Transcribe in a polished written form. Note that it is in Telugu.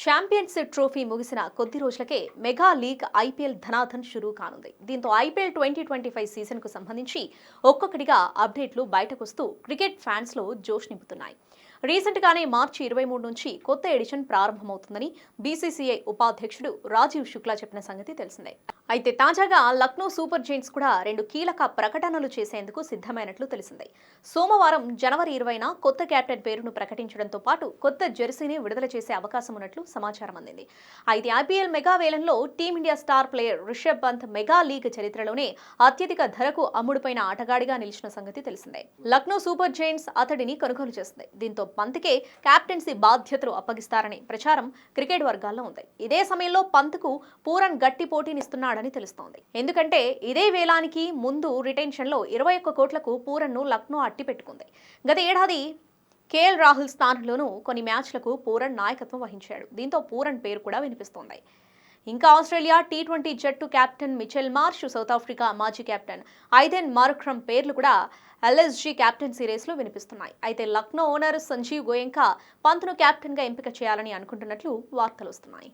ఛాంపియన్స్ ట్రోఫీ ముగిసిన కొద్ది రోజులకే మెగా లీగ్ ఐపీఎల్ ధనాధన్ షురూ కానుంది. దీంతో ఐపీఎల్ 2025 సీజన్కు సంబంధించి ఒక్కొక్కటిగా అప్డేట్లు బయటకొస్తూ క్రికెట్ ఫ్యాన్స్లో జోష్ నింపుతున్నాయి. రీసెంట్గానే మార్చి 23 నుంచి కొత్త ఎడిషన్ ప్రారంభమవుతుందని బీసీసీఐ ఉపాధ్యక్షుడు రాజీవ్ శుక్లా చెప్పిన సంగతి తెలిసిందే. అయితే తాజాగా లక్నో సూపర్ జెయింట్స్ కూడా రెండు కీలక ప్రకటనలు చేసేందుకు సిద్ధమైనట్లు తెలిసిందే. సోమవారం జనవరి 20న కొత్త కెప్టెన్ పేరును ప్రకటించడంతో పాటు కొత్త జెర్సీని విడుదల చేసే అవకాశం ఉన్నట్లు సమాచారం అందింది. అయితే ఐపీఎల్ మెగా వేలంలో team India star player Rishabh Pant mega league చరిత్రలోనే అత్యధిక ధరకు అమ్ముడుపైన ఆటగాడిగా నిలిచిన సంగతి తెలిసిందే. లక్నో సూపర్ జెయింట్స్ అతడిని కొనుగోలు చేసింది. దీంతో పంత్కే కెప్టెన్సీ బాధ్యతలు అప్పగిస్తారనే ప్రచారం క్రికెట్ వర్గాల్లో ఉంది. ఇదే సమయంలో పంత్కు పూరన్ గట్టి పోటీనిస్తున్నాడని తెలుస్తోంది. ఎందుకంటే ఇదే వేలానికి ముందు రిటెన్షన్లో 21 కోట్లకు పూరన్ను లక్నో అట్టి పెట్టుకుంది. గత ఏడాది కేఎల్ రాహుల్ స్థానంలోనూ కొన్ని మ్యాచ్లకు పూరన్ నాయకత్వం వహించాడు. దీంతో పూరన్ పేరు కూడా వినిపిస్తోంది. ఇంకా ఆస్ట్రేలియా టీ20 జట్టు captain Mitchell Marsh, south Africa మాజీ కెప్టెన్ ఐదెన్ మార్క్రమ్ పేర్లు కూడా ఎల్ఎస్జీ కెప్టెన్సీ రేసులో వినిపిస్తున్నాయి. అయితే లక్నో ఓనర్ సంజీవ్ గోయంకా పంత్ను కెప్టెన్గా ఎంపిక చేయాలని అనుకుంటున్నట్లు వార్తలు వస్తున్నాయి.